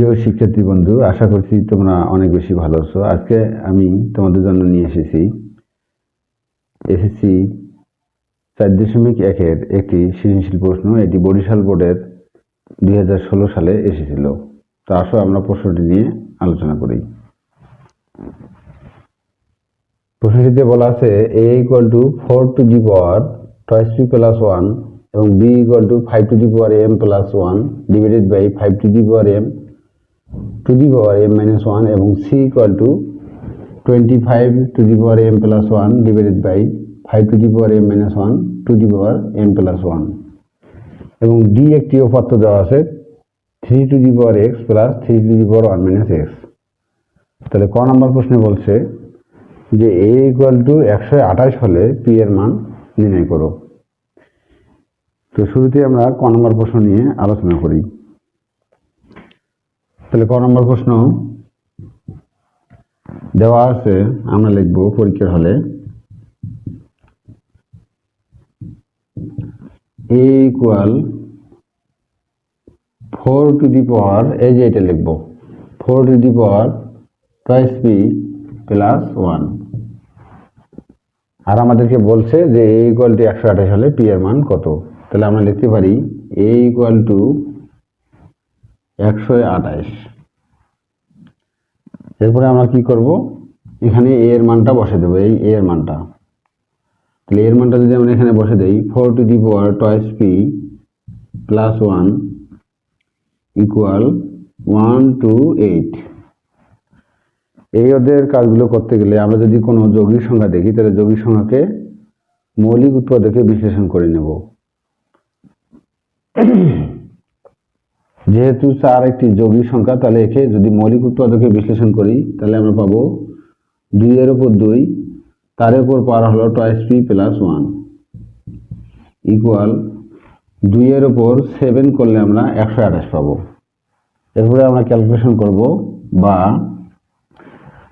প্রিয় শিক্ষার্থী বন্ধু, আশা করছি তোমরা অনেক বেশি ভালো আছো। আজকে আমি তোমাদের জন্য নিয়ে এসেছি এসএসসি 4.1-এর একটি সৃজনশীল প্রশ্ন। এটি বরিশাল বোর্ডের 2016 সালে এসেছিল। তো আসো আমরা প্রশ্নটি নিয়ে আলোচনা করি। প্রশ্নটিতে বলা আছে a = 4 to the power twice p plus 1 এবং b = 5 to the power m plus 1 divided by 5 to the power m to the power m minus 1 এবং c = 25 to the power m plus 1 divided by 5 to the power m minus 1 to the power m plus 1 এবং d একটি উপাত্ত দেওয়া আছে 3 to the power x plus 3 to the power 1 minus x। তাহলে ক নম্বর প্রশ্নে বলছে যে a = 128 হলে p এর মান নির্ণয় করো। তো শুরুতে আমরা ক নম্বর প্রশ্ন নিয়ে আলোচনা করি। তাহলে ক নম্বর প্রশ্ন দেওয়া আছে, আমরা লিখব পরীক্ষার হলে a = 4 to the power, এই যে এটা লিখব 4 to the power twice p plus 1, আর আমাদেরকে বলছে যে a = 128 হলে p এর মান কত। তাহলে আমরা লিখতে পারি a = 128। এরপরে আমরা কি করব, এখানে a এর মানটা বসে দেব, এই a এর মানটা। তাহলে এর মানটা যদি আমরা এখানে বসে দেই 4 to the power twice p plus 1 = 1 to 8। এই ওদের কাজগুলো করতে গেলে আমরা যদি কোনো যৌগিক সংখ্যা দেখি তাহলে যৌগিক সংখ্যাকে মৌলিক উৎপাদকে বিশ্লেষণ করে নেব। যেহেতু 4 একটি যৌগিক সংখ্যা, তাহলে একে যদি মৌলিক উৎপাদকে বিশ্লেষণ করি তাহলে আমরা পাবো 2 এর উপর 2, তার উপর পাওয়ার হলো twice p plus 1 = 2 এর উপর 7 করলে আমরা 128 পাবো। এরপরে আমরা ক্যালকুলেশন করব, বা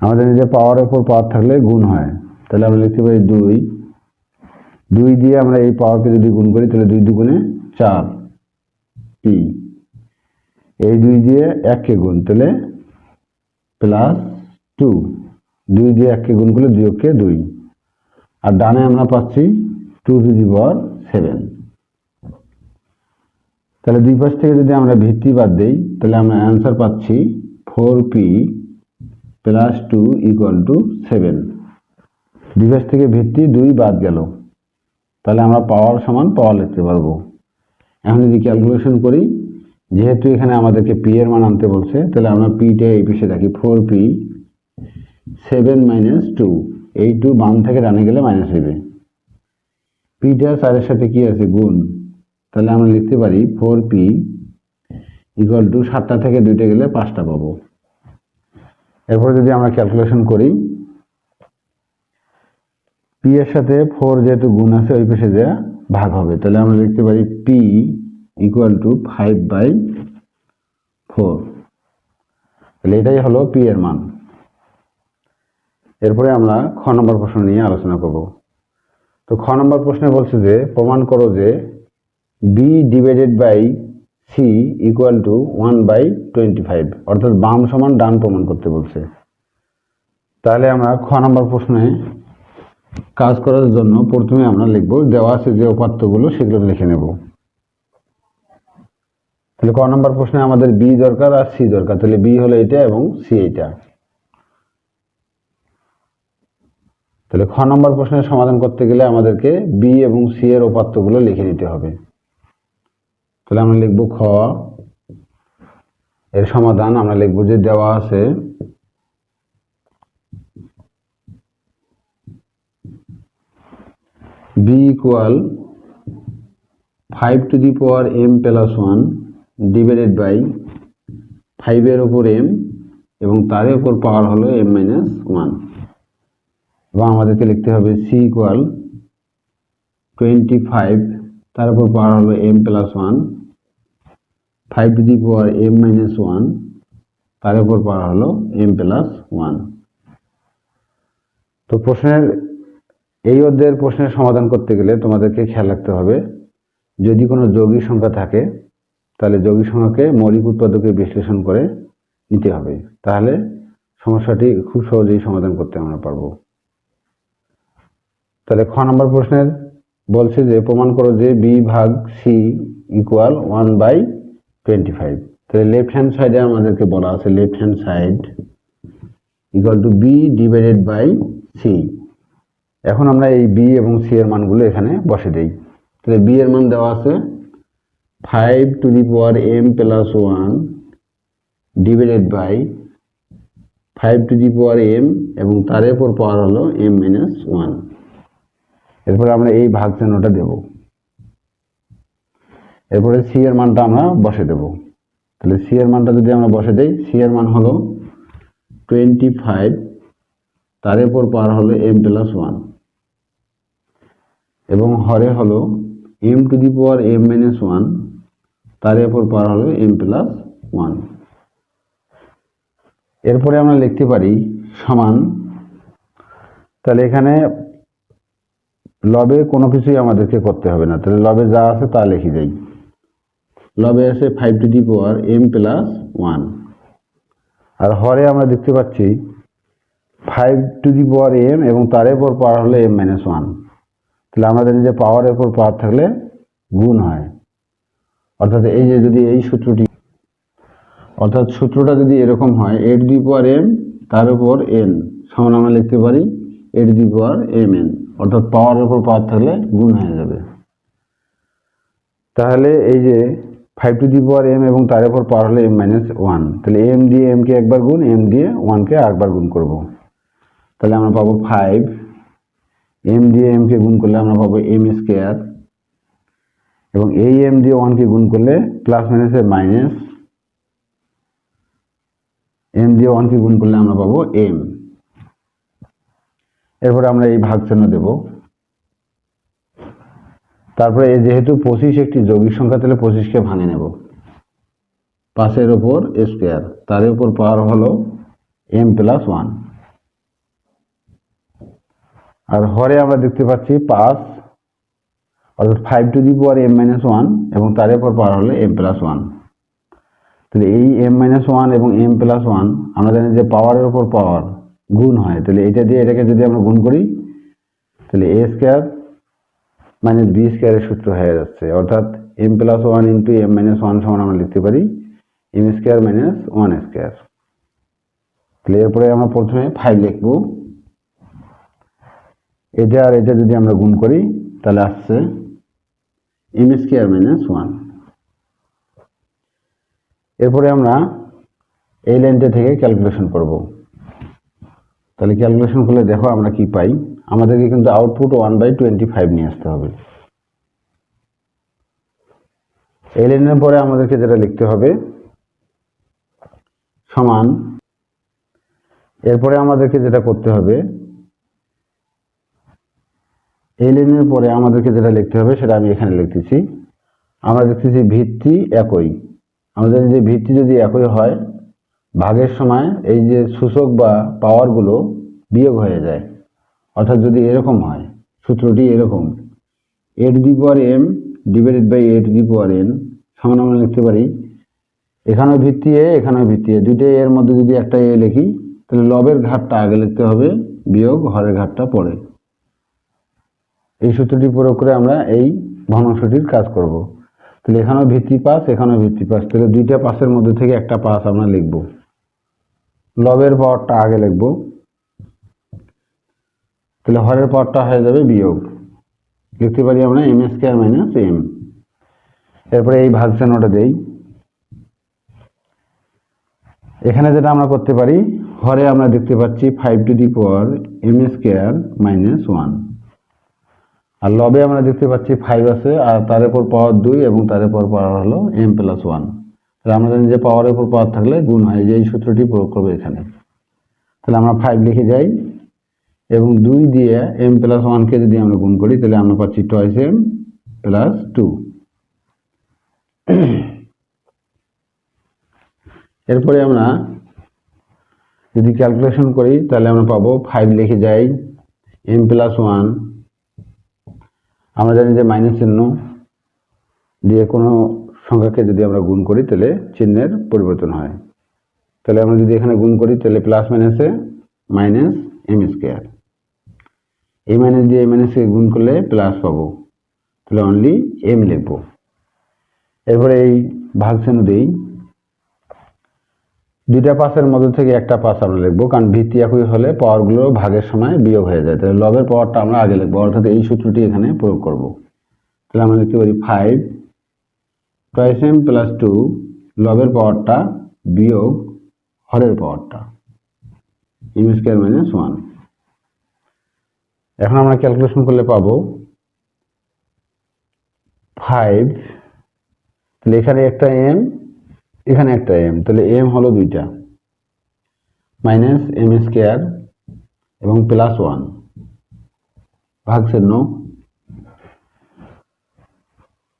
আমাদের যে পাওয়ারের উপর পাওয়ার থাকলে গুণ হয়, তাহলে আমরা লিখতে পারি 2 দিয়ে আমরা এই পাওয়ারকে যদি গুণ করি তাহলে 2 দুগুণে 4 p, এই 2 দিয়ে 1 কে গুণ তাহলে প্লাস 2, 2 দিয়ে 1 কে গুণ করলে 2 কে 2, আর ডানে আমরা পাচ্ছি 2 to the power 7। তাহলে দুই পাশ থেকে যদি আমরা ভিত্তি বাদ দেই তাহলে আমরা অ্যান্সার পাচ্ছি 4p plus 2 = 7। দুই পাশ থেকে ভিত্তি 2 বাদ গেল, তাহলে আমরা পাওয়ার সমান পাওয়ার লিখতে পারবো। এখন যদি ক্যালকুলেশন করি, যেহেতু এখানে আমাদেরকে p এর মান আনতে বলছে, তাহলে আমরা p-টা এই পাশে রাখি 4p 7 - 2, এই 2 বাম থেকে ডানে গেলে মাইনাস হবে। p-টা 4 এর সাথে কি আছে, গুণ, তাহলে আমরা লিখতে পারি 4p = 7টা থেকে 2টা গেলে 5টা পাবো। এরপরে যদি আমরা ক্যালকুলেশন করি, p এর সাথে 4 যেহেতু গুণ আছে ওই পাশে যা ভাগ হবে, তাহলে আমরা লিখতে পারি p = 5/4। তাহলে এটাই হলো p এর মান। এরপরে আমরা খ নম্বর প্রশ্ন নিয়ে আলোচনা করব। তো খ নম্বর প্রশ্নে বলছে যে প্রমাণ করো যে b divided by c = 1/25, অর্থাৎ বাম সমান ডান প্রমাণ করতে বলছে। তাহলে আমরা খ নম্বর প্রশ্নে কাজ করার জন্য প্রথমে আমরা লিখব, দেওয়া আছে যে উপাত্তগুলো সেগুলো লিখে নেব। তাহলে ক নম্বর প্রশ্নে আমাদের b দরকার আর c দরকার, তাহলে b হলো এটা এবং c এটা। তাহলে খ নম্বর প্রশ্নের সমাধান করতে গেলে আমাদেরকে b এবং c এর উপাত্তগুলো লিখে নিতে হবে। তাহলে আমরা লিখব খ এর সমাধান। আমরা লিখব যে দেওয়া আছে b = 5 to the power m plus 1 divided by 5 এর উপর m এবং তার উপর পাওয়ার হলো m - 1, এবং আমাদেরকে লিখতে হবে c = 25, তার উপর পাওয়ার হলো m plus 1, 5 to the power m - 1, তার উপর পাওয়ার হলো m plus 1। তো প্রশ্নের এই অধ্যায়ের প্রশ্নের সমাধান করতে গেলে তোমাদেরকে খেয়াল রাখতে হবে, যদি কোনো যৌগিক সংখ্যা থাকে তাহলে যৌগিক সংখ্যাকে মৌলিক উৎপাদকে বিশ্লেষণ করে নিতে হবে, তাহলে সমস্যাটি খুব সহজেই সমাধান করতে আমরা পারবো। তাহলে খ নম্বর প্রশ্নের বলছে যে প্রমাণ করো যে বি ভাগ সি ইকুয়াল 1/25। তাহলে লেফট হ্যান্ড সাইডে আমাদেরকে বলা আছে left hand side equal to B divided by C. এখন আমরা এই বি এবং সি এর মানগুলো এখানে বসে দেই। তাহলে বি এর মান দেওয়া আছে 5m+1 ডিভাইডেড বাই 5m এবং তার উপর পাওয়ার হলো m-1। এরপরে আমরা এই ভাগ চিহ্নটা দেব। এরপরে সি এর মানটা আমরা বসে দেব। তাহলে সি এর মানটা যদি আমরা বসে দেই, সি এর মান হলো 25, তার উপর পাওয়ার হলো m+1 এবং হরে হলো m⁻m-1, তার উপর পাওয়ার হলো m+1। এরপরে আমরা লিখতে পারি সমান, তাহলে এখানে লবে কোনো কিছুই আমাদেরকে করতে হবে না, তাহলে লবে যা আছে তা লিখে দেই। লবে আছে 5m+1 আর হরে আমরা দেখতে পাচ্ছি 5m এবং তার উপর পাওয়ার হলো m-1। তাহলে আমরা জানি যে পাওয়ারের উপর পাওয়ার থাকলে গুণ হয়, অর্থাৎ এই যে যদি এই সূত্রটি, অর্থাৎ সূত্রটা যদি এরকম হয় a⁴m তার উপর n সমান আমরা লিখতে পারি a⁴mn, অর্থাৎ পাওয়ারের উপর পাওয়ার থাকলে গুণ হয়ে যাবে। তাহলে এই যে 5m এবং তার উপর পাওয়ার হলো m-1, তাহলে m দিয়ে m কে একবার গুণ, m দিয়ে 1 কে আরেকবার গুণ করব। তাহলে আমরা পাবো 5, m দিয়ে m কে গুণ করলে আমরা পাবো m² এবং এই m দিয়ে 1 কে গুণ করলে প্লাস মাইনাসের মাইনাস, m দিয়ে 1 কে গুণ করলে আমরা পাবো m। এরপরে আমরা এই ভাগ চিহ্ন দেব। তারপরে যেহেতু 25 একটি যৌগিক সংখ্যা, তাহলে 25 কে ভাঙে নেব। 5 এর উপর স্কয়ার, তার উপর পাওয়ার হলো m+1 আর হরে আমরা দেখতে পাচ্ছি 5, অর্থাৎ 5m-1 এবং তার উপর পাওয়ার হলো m+1। তাহলে এই m-1 এবং m+1 আমরা জানি যে পাওয়ারের উপর পাওয়ার গুণ হয়, তাহলে এটা দিয়ে এটাকে যদি আমরা গুণ করি তাহলে a² - b² এর সূত্র হয়ে যাচ্ছে, অর্থাৎ m+1 × m-1 সমান আমরা লিখতে পারি m² - 1²। তাহলে এরপরে আমরা প্রথমে 5 লিখব, এটা আর এটা যদি আমরা গুণ করি তাহলে আসছে m² - 1। এরপরে আমরা এই লাইনটা থেকে ক্যালকুলেশন করব। তাহলে ক্যালকুলেশন করলে দেখো আমরা কি পাই, আমাদেরকে কিন্তু আউটপুট 1/25 নিয়ে আসতে হবে। এই লাইনের পরে আমাদেরকে যেটা লিখতে হবে সমান, এরপরে আমাদেরকে যেটা করতে হবে, এই লাইনের পরে আমাদেরকে যেটা লিখতে হবে সেটা আমি এখানে লিখতেছি। আমরা দেখতেছি ভিত্তি একই, আমরা জানি যে ভিত্তি যদি একই হয় ভাগের সময় এই যে সূচক বা পাওয়ারগুলো বিয়োগ হয়ে যায়, অর্থাৎ যদি এরকম হয়, সূত্রটি এরকম a⁴m ডিভাইডেড বাই a⁴n সমান আমরা লিখতে পারি এখানেও ভিত্তি a এখানেও ভিত্তি a, দুইটাই এর মধ্যে যদি একটা a লিখি তাহলে লবের ঘাতটা আগে লিখতে হবে, বিয়োগ হরের ঘাতটা পরে। এই সূত্রটি প্রয়োগ করে আমরা এই ভগ্নাংশটির কাজ করব। তাহলে এখানেও ভিত্তি 5 এখানেও ভিত্তি 5, তাহলে দুইটা 5-এর মধ্যে থেকে একটা 5 আমরা লিখব, লবের পাওয়ারটা আগে লিখব, তাহলে হরের পাওয়ারটা হয়ে যাবে বিয়োগ, লিখতে পারি আমরা m² - m। এরপরে এই ভাগ চিহ্নটা দেই। এখানে যেটা আমরা করতে পারি, হরে আমরা দেখতে পাচ্ছি 5m² - 1 আর লবে আমরা দেখতে পাচ্ছি 5 আছে আর তার উপর পাওয়ার 2 এবং তার উপর পাওয়ার হলো m+1। তাহলে আমরা জানি যে পাওয়ারের উপর পাওয়ার থাকলে গুণ হয়, যে এই সূত্রটি প্রয়োগ করবে এখানে। তাহলে আমরা 5 লিখে যাই এবং 2 দিয়ে m+1 কে যদি আমরা গুণ করি তাহলে আমরা পাচ্ছি 2m + 2। এরপরে আমরা যদি ক্যালকুলেশন করি তাহলে আমরা পাবো 5 লিখে যাই m+1, আমরা জানি যে মাইনাস চিহ্ন দিয়ে কোনো সংখ্যাকে যদি আমরা গুণ করি তাহলে চিহ্নের পরিবর্তন হয়, তাহলে আমরা যদি এখানে গুণ করি তাহলে প্লাস মাইনাসে মাইনাস এম স্কোয়ার, এই মাইনাস দিয়ে এই মাইনাসকে গুণ করলে প্লাস পাবো, তাহলে অনলি এম লিখবো। এরপরে এই ভাগ চিহ্ন দিই, দুইটা পাশের মধ্যে থেকে একটা পাশ আমরা লিখবো, কারণ ভিত্তি একই হলে পাওয়ারগুলো ভাগের সময় বিয়োগ হয়ে যায়, তাহলে লবের পাওয়ারটা আমরা আগে লিখবো, অর্থাৎ এই সূত্রটি এখানে প্রয়োগ করব। তাহলে আমরা লিখতে পারি 5 টয়েস এম প্লাস 2 লবের পাওয়ারটা বিয়োগ হরের পাওয়ারটা এম স্কোয়ার মাইনাস 1। এখন আমরা ক্যালকুলেশন করলে পাবো 5, তাহলে এখানে একটা এম এখানে একটা এম, তাহলে এম হলো দুইটা, মাইনাস এম স্কোয়ার এবং প্লাস 1 ভাগ চিহ্ন।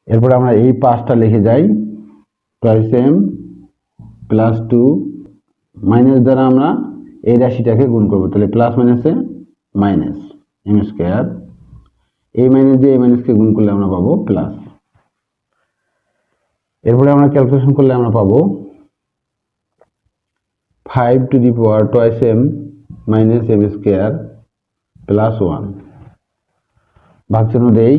এরপরে আমরা এই পাঁচটা লিখে যাই, টয়েস এম প্লাস 2 মাইনাস দ্বারা আমরা এই রাশিটাকে গুণ করবো, তাহলে প্লাস মাইনাসে মাইনাস এম স্কোয়ার, এই মাইনাস দিয়ে এই মাইনাসকে গুণ করলে আমরা পাবো প্লাস। এরপরে আমরা ক্যালকুলেশন করলে আমরা পাবো 5 to the power twice M minus M square plus 1 ভাগ চিহ্ন দেই,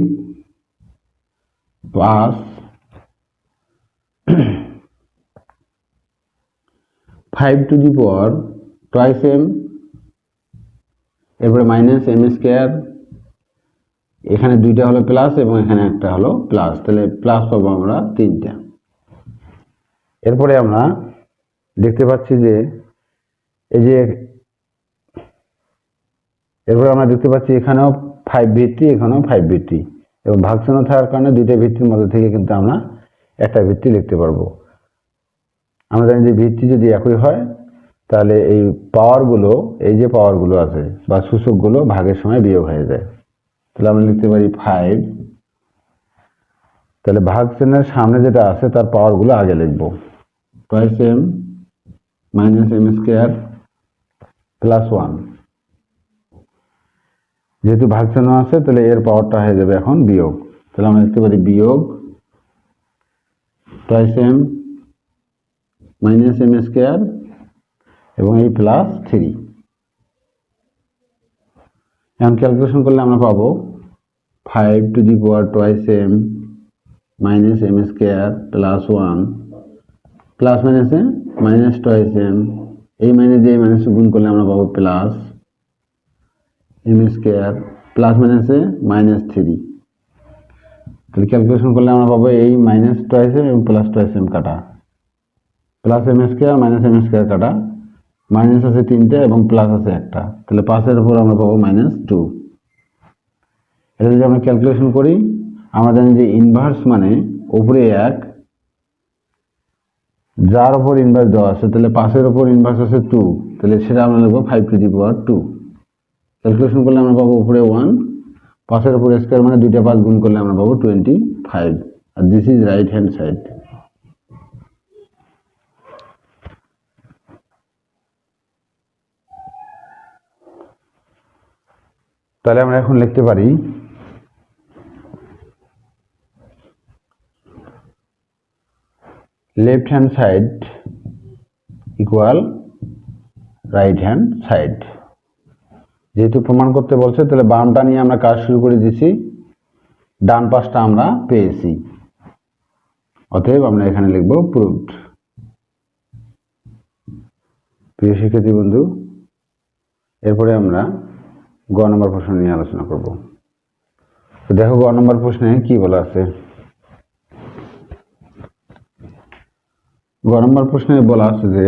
plus 5 to the power twice M, এরপরে মাইনাস এম স্কোয়ার, এখানে দুইটা হলো প্লাস এবং এখানে একটা হলো প্লাস, তাহলে প্লাস পাবো আমরা তিনটা। এরপরে আমরা দেখতে পাচ্ছি যে এই যে এরপরে আমরা দেখতে পাচ্ছি এখানেও 5 ভিত্তি এখানেও 5 ভিত্তি, এবং ভাগ চিহ্ন থাকার কারণে দুইটা ভিত্তির মধ্যে থেকে কিন্তু আমরা একটা ভিত্তি লিখতে পারবো। আমরা জানি যে ভিত্তি যদি একই হয় তাহলে এই পাওয়ারগুলো, এই যে পাওয়ারগুলো আছে বা সূচকগুলো ভাগের সময় বিয়োগ হয়ে যায়, তাহলে আমরা লিখতে পারি 5, তাহলে ভাগ চিহ্নের সামনে যেটা আছে তার পাওয়ারগুলো আগে লিখবো, twice M minus M square plus 1, যেহেতু ভাগ চিহ্ন আছে তাহলে এর পাওয়ারটা হয়ে যাবে এখন বিয়োগ, তাহলে আমরা লিখতে পারি বিয়োগ twice M minus M square এবং এই প্লাস 3। এখন ক্যালকুলেশন করলে আমরা পাবো 5 to the power twice M minus M square plus 1 plus মাইনাসে মাইনাস টয়েস এম, এই মাইনাস দিয়ে এই মাইনাস গুণ করলে আমরা পাবো প্লাস এম স্কোয়ার প্লাস মাইনাসে মাইনাস 3, তাহলে ক্যালকুলেশন করলে আমরা পাবো এই মাইনাস টয়েস এম এবং প্লাস টয়েস এম কাটা, plus M square minus M square কাটা, মাইনাস আছে 3টা এবং প্লাস আছে একটা, তাহলে 5-এর উপর আমরা পাবো -2। এটা যদি আমরা ক্যালকুলেশন করি আমরা জানি যে ইনভার্স মানে উপরে 1, যার উপর ইনভার্স দেওয়া আছে, তাহলে 5-এর উপর ইনভার্স আছে 2, তাহলে সেটা আমরা লিখবো 5 টু দি পাওয়ার 2। ক্যালকুলেশন করলে আমরা পাবো উপরে 1, 5-এর উপর স্কোয়ার মানে দুইটা 5 গুণ করলে আমরা পাবো 25, আর this is right hand side. তাহলে আমরা এখন লিখতে পারি left hand side equal right hand side. যেহেতু প্রমাণ করতে বলছে তাহলে বামটা নিয়ে আমরা কাজ শুরু করে দিছি, ডান পাশটা আমরা পেয়েছি, অতএব আমরা এখানে লিখব প্রুভড। প্রিয় শিক্ষার্থী বন্ধু, এরপরে আমরা গ নম্বর প্রশ্ন নিয়ে আলোচনা করব। তো দেখো গ নম্বর প্রশ্নে কি বলা আছে। গ নম্বর প্রশ্নে বলা আছে যে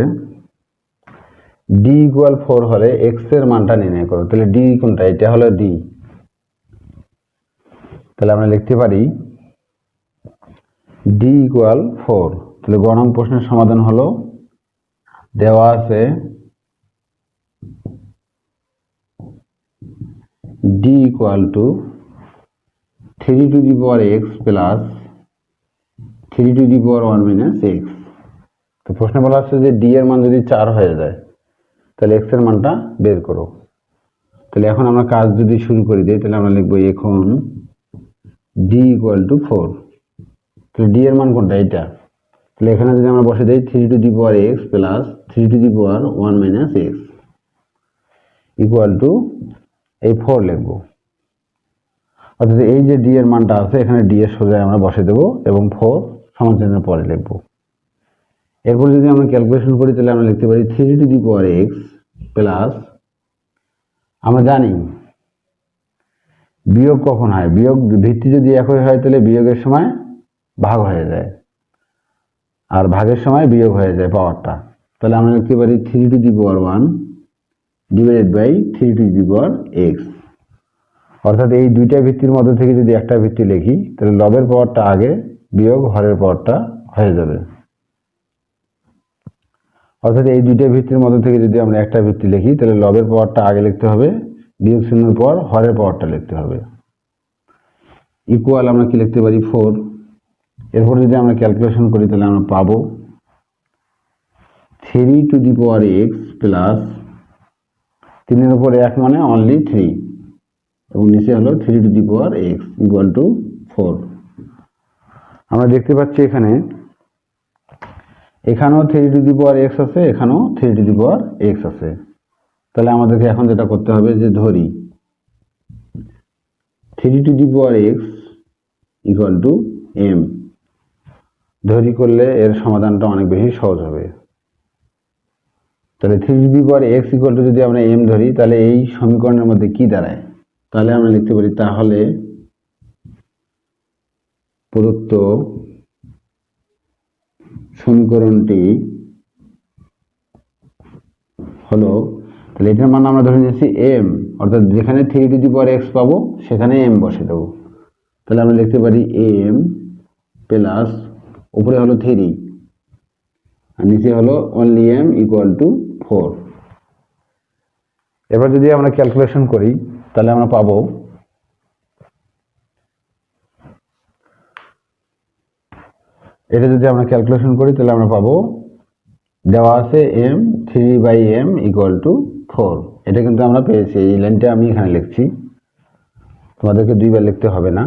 ডি ইকুয়াল 4 হলে এক্স এর মানটা নির্ণয় করো। তাহলে ডি কোনটা? এটা হলো ডি। তাহলে আমরা লিখতে পারি ডি ইকুয়াল 4। তাহলে গ নম্বর প্রশ্নের সমাধান হলো, দেওয়া আছে D equal to 3 to the power x plus 3 to the power 1 minus x. তো প্রশ্নে বলা আছে যে ডি এর মান যদি 4 হয়ে যায় তাহলে এক্স এর মানটা বের করো। তাহলে এখন আমরা কাজ যদি শুরু করে দিই তাহলে আমরা লিখবো এখন ডি ইকুয়াল টু 4। তাহলে ডি এর মান কোনটা? এটা। তাহলে এখানে যদি আমরা বসে দিই 3 to the power x plus 3 to the power 1 minus x equal to এই 4 লিখবো। অর্থাৎ এই যে ডি এর মানটা আছে এখানে ডি এর সোজা আমরা বসে দেবো এবং 4 সমান চিহ্নের পরে লিখবো। এরপর যদি আমরা ক্যালকুলেশন করি তাহলে আমরা লিখতে পারি 3 to the power x plus, আমরা জানি বিয়োগ কখন হয়, বিয়োগ ভিত্তি যদি একই হয় তাহলে বিয়োগের সময় ভাগ হয়ে যায় আর ভাগের সময় বিয়োগ হয়ে যায় পাওয়ারটা। তাহলে আমরা লিখতে পারি 3 to the power 1 divided by 3 to the power X. অর্থাৎ এই দুইটা ভিত্তির মধ্যে থেকে যদি একটা ভিত্তি লিখি তাহলে লবের পাওয়ারটা আগে বিয়োগ হরের পাওয়ারটা হয়ে যাবে। অর্থাৎ এই দুইটা ভিত্তির মধ্যে থেকে যদি আমরা একটা ভিত্তি লিখি তাহলে লবের পাওয়ারটা আগে লিখতে হবে, বিয়োগ চিহ্নের পর হরের পাওয়ারটা লিখতে হবে। ইকুয়াল আমরা কি লিখতে পারি 4। এরপর যদি আমরা ক্যালকুলেশন করি তাহলে আমরা পাবো 3 to the power x plus 3 এর উপর 1 মানে অনলি 3 এবং নিচে হলো 3 to the power X equal to 4। আমরা দেখতে পাচ্ছি এখানেও 3 টু দি পাওয়ার এক্স আছে, এখানেও 3 টু দি পাওয়ার এক্স আছে। তাহলে আমাদেরকে এখন যেটা করতে হবে যে ধরি 3 to the power X equal to M. ধরি করলে এর সমাধানটা অনেক বেশি সহজ হবে। তাহলে 3 to the power X equal two যদি আমরা এম ধরি তাহলে এই সমীকরণের মধ্যে কি দাঁড়ায়, তাহলে আমরা লিখতে পারি তাহলে প্রদত্ত সমীকরণটি হলো, তাহলে এটার মান আমরা ধরে নিয়েছি এম, অর্থাৎ যেখানে 3 টু দি পাওয়ার এক্স পাবো সেখানে এম বসে দেবো। তাহলে আমরা লিখতে পারি এম প্লাস উপরে হলো 3 আর নিচে হলো অনলি এম ইকুয়াল টু 4। এবার যদি আমরা ক্যালকুলেশন করি তাহলে আমরা পাবো এটা যদি আমরা ক্যালকুলেশন করি তাহলে আমরা পাবো দেওয়া আছে M 3 by M equal to 4। এটা কিন্তু আমরা পেয়েছি, এই লাইনটা আমি এখানে লিখছি, তোমাদেরকে দুইবার লিখতে হবে না।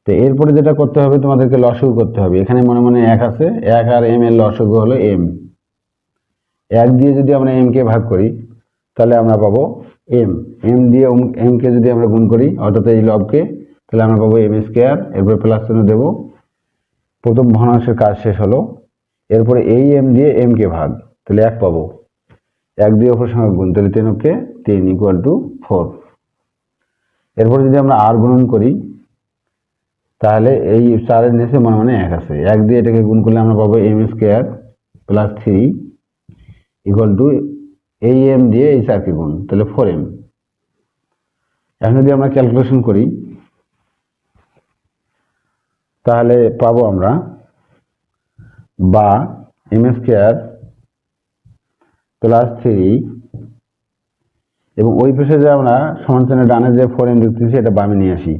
তো এরপরে যেটা করতে হবে তোমাদেরকে লসাগু করতে হবে। এখানে মনে মনে 1 আছে, 1 আর এম এর লসাগু হলো এম। 1 দিয়ে যদি আমরা এম কে ভাগ করি তাহলে আমরা পাবো এম। এম দিয়ে এম কে যদি আমরা গুণ করি অর্থাৎ এই লবকে, তাহলে আমরা পাবো এম স্কোয়ার, এরপরে প্লাস চিহ্ন দেবো। প্রথম ভগ্নাংশের কাজ শেষ হলো। এরপরে এই এম দিয়ে এম কে ভাগ, তাহলে 1 পাবো। 1 দিয়ে অপর সঙ্গে গুণ, তাহলে 3 ইকুয়াল টু 4। এরপরে যদি আমরা আর গুণন করি তাহলে এই 4 এর নিচে মনে মনে 1 আছে, 1 দিয়ে এটাকে গুণ করলে আমরা পাবো M square plus 3 equal to এই এম দিয়ে এই 4 কে গুণ, তাহলে 4m। এখন যদি আমরা ক্যালকুলেশন করি তাহলে পাবো আমরা বা এম স্কোয়ার প্লাস 3 এবং ওই পাশে যে আমরা সমান চিহ্নের ডানে যে 4m লিখতেছি এটা বামে নিয়ে আসি।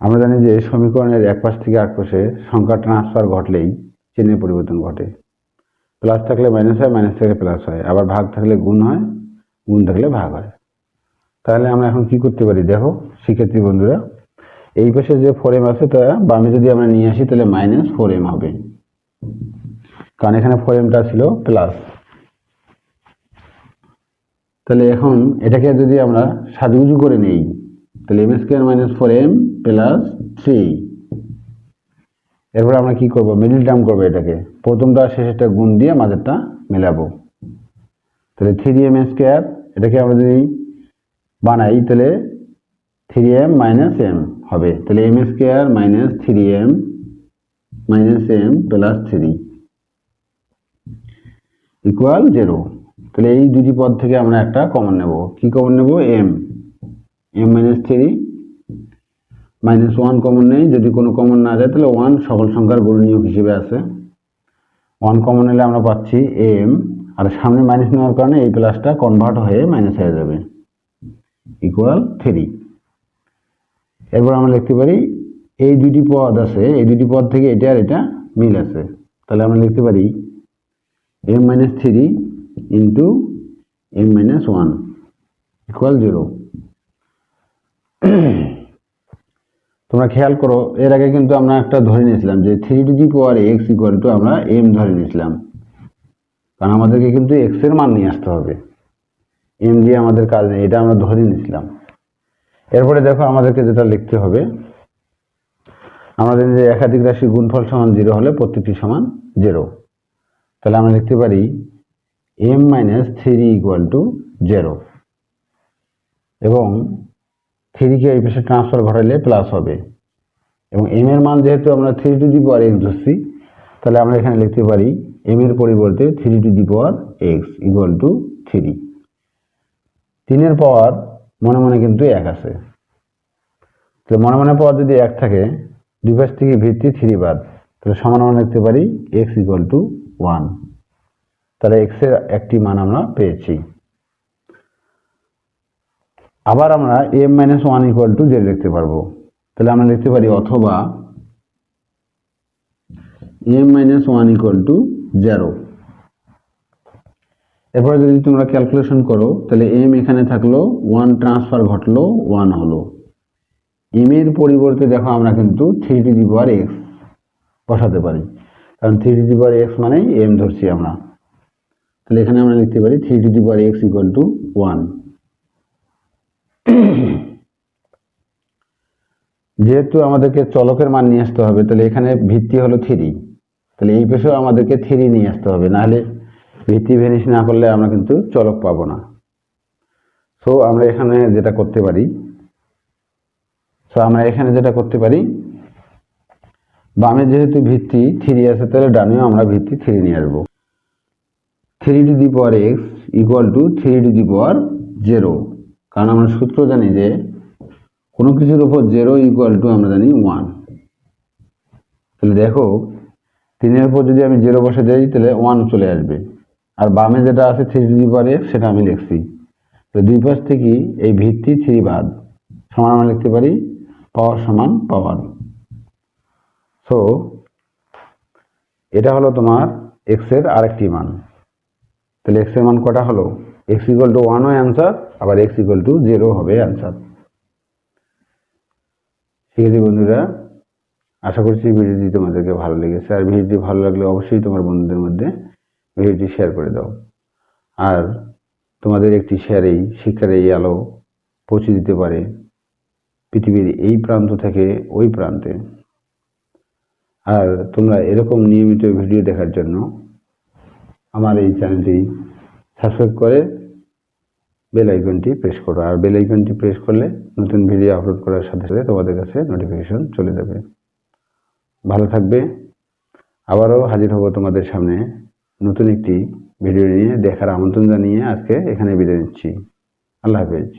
আমরা জানি যে সমীকরণের এক পাশ থেকে আরেক পাশে সংখ্যা ট্রান্সফার ঘটলেই চিহ্নের পরিবর্তন ঘটে। প্লাস থাকলে মাইনাস হয়, মাইনাস থাকলে প্লাস হয়, আবার ভাগ থাকলে গুণ হয়, গুণ থাকলে ভাগ হয়। তাহলে আমরা এখন কি করতে পারি দেখো শিক্ষার্থী বন্ধুরা, এই পাশে যে 4m আছে তা বামে যদি আমরা নিয়ে আসি তাহলে মাইনাস 4m হবে, কারণ এখানে 4mটা ছিল প্লাস। তাহলে এখন এটাকে যদি আমরা সাজুগুজু করে নেই তাহলে M square minus 4m plus 3। এরপর আমরা কি করব, মিডল টার্ম করবো, এটাকে প্রথমটা শেষেরটা গুণ দিয়ে মাঝেরটা মেলাবো। তাহলে 3m স্কোয়ার, এটাকে আমরা যদি বানাই তাহলে 3m মাইনাস m হবে। তাহলে m square minus 3m minus m plus 3 equal 0। তাহলে এই দুটি পদ থেকে আমরা একটা কমন নেব। কি কমন নেব, m মাইনাস 3 মাইনাস 1 কমন নেই, যদি কোনো কমন না যায় তাহলে 1 সকল সংখ্যার গুণনীয়ক হিসেবে আছে। 1 কমন নিলে আমরা পাচ্ছি m, আর সামনে মাইনাস নেওয়ার কারণে এই প্লাসটা কনভার্ট হয়ে মাইনাস হয়ে যাবে ইকুয়াল 3। এরপর আমরা লিখতে পারি এই দুটি পদ আছে, এই দুটি পদ থেকে এটা আর এটা মিল আছে, তাহলে আমরা লিখতে পারি m minus 3 into m minus 1 equal 0। তোমরা খেয়াল করো, এর আগে কিন্তু আমরা একটা ধরে নিয়েছিলাম যে 3 ইকুয়াল টু আমরা m ধরে নিয়েছিলাম, কারণ আমাদেরকে কিন্তু x এর মান নিয়ে আসতে হবে, m দিয়ে আমাদের কাজ নেই, এটা আমরা ধরে নিয়েছিলাম। এরপরে দেখো আমাদেরকে যেটা লিখতে হবে, আমরা জানি যে একাধিক রাশির গুণফল সমান 0 হলে প্রত্যেকটি সমান 0। তাহলে আমরা লিখতে পারি m - 3 ইকুয়াল টু 0, এবং 3 কে এই পাশে ট্রান্সফার ঘটালে প্লাস হবে, এবং m এর মান যেহেতু আমরা 3 ধরছি, তাহলে আমরা এখানে লিখতে পারি m এর পরিবর্তে 3 ইকুয়াল টু 3। 3 এর পাওয়ার মনে মনে কিন্তু 1 আছে, তো মনে মনে পাওয়ার যদি 1 থাকে, দুই পাশ থেকে ভিত্তি 3 বাদ, তাহলে সমান আমরা লিখতে পারি x ইকুয়াল টু 1। তাহলে x এর একটি মান আমরা পেয়েছি। আবার আমরা m - 1 ইকুয়াল টু 0 লিখতে পারবো, তাহলে আমরা লিখতে পারি অথবা m - 1 ইকুয়াল টু 0। এরপরে যদি তোমরা ক্যালকুলেশন করো, তাহলে m এখানে থাকলো, 1 ট্রান্সফার ঘটলো, 1 হলো। m এর পরিবর্তে দেখো আমরা কিন্তু 3x বসাতে পারি, কারণ 3x মানে m ধরছি আমরা, তাহলে এখানে আমরা লিখতে পারি 3x ইকুয়াল টু 1। যেহেতু আমাদেরকে চলকের মান নিয়ে আসতে হবে, তাহলে এখানে ভিত্তি হলো 3, তাহলে এই পেশেও আমাদেরকে 3 নিয়ে আসতে হবে, নাহলে ভিত্তি ভ্যানিশ না করলে আমরা কিন্তু চলক পাবো না। সো আমরা এখানে যেটা করতে পারি, বামে যেহেতু ভিত্তি 3 আছে, তাহলে ডানেও আমরা ভিত্তি 3 নিয়ে আসবো। 3x ইকুয়াল টু 3 0, কারণ আমরা সূত্র জানি যে কোনো কিছুর উপর 0 ইকুয়াল টু আমরা জানি 1। তাহলে দেখো 3 এর উপর যদি আমি 0 বসে দেই, তাহলে 1 চলে আসবে, আর বামে যেটা আছে 3x সেটা আমি লিখছি, তো দুই পাশ থেকে এই ভিত্তি 3 বাদ, সমান আমরা লিখতে পারি পাওয়ার সমান পাওয়ার। সো এটা হলো তোমার x এর আরেকটি মান। তাহলে x এর মান কটা হলো? x ইকুয়াল টু 1 হয় অ্যান্সার, আবার x ইকুয়াল টু 0 হবে অ্যান্সার। ঠিক আছে বন্ধুরা, আশা করছি ভিডিওটি তোমাদেরকে ভালো লেগেছে, আর ভিডিওটি ভালো লাগলে অবশ্যই তোমার বন্ধুদের মধ্যে ভিডিওটি শেয়ার করে দাও। আর তোমাদের একটি শেয়ারেই শিক্ষার এই আলো পৌঁছে দিতে পারে পৃথিবীর এই প্রান্ত থেকে ওই প্রান্তে। আর তোমরা এরকম নিয়মিত ভিডিও দেখার জন্য আমার এই চ্যানেলটি সাবস্ক্রাইব করে বেল আইকনটি প্রেস করো, আর বেল আইকনটি প্রেস করলে নতুন ভিডিও আপলোড করার সাথে সাথে তোমাদের কাছে নোটিফিকেশন চলে যাবে। ভালো থাকবে, আবারও হাজির হব তোমাদের সামনে নতুন একটি ভিডিও নিয়ে। দেখার আমন্ত্রণ জানিয়ে আজকে এখানে বিদায় নিচ্ছি। আল্লাহ হাফেজ।